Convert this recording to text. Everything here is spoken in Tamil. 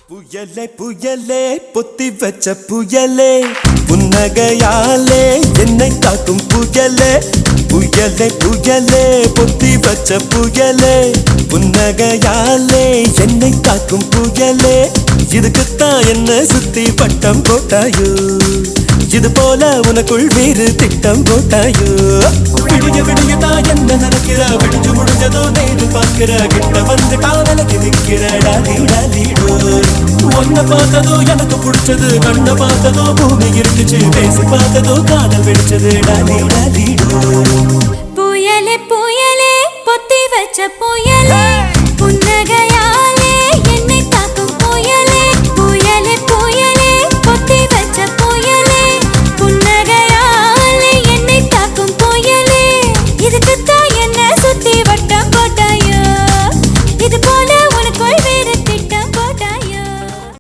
புயலே புயலே பொத்தி வச்ச புயலே புன்னகையாலே என்னை காக்கும் புயலே புயலே புயலே பொத்தி வச்ச புயலே புன்னகையாலே என்னை காக்கும் புயலே இதுக்குத்தான் என்ன சுத்தி பட்டம் போட்டாயோ இது போல உனக்குள் வேறு திட்டம் போட்டாயோ விடிய விடியதான் என்ன நடக்கிற விடிஞ்சு முடிஞ்சதோ நேரு பார்க்கிற கிட்ட வந்து காவலுக்கு நிற்கிற டாலிடோ ஒன்ன பார்த்ததோ எனக்கு பிடிச்சது கண்ண பார்த்ததோ பூமி இருந்துச்சு பேசி பார்த்ததோ காதல் வெடிச்சது டாலிடோ புயலே புயலே பொத்தி வச்ச புயலே புன்னகையா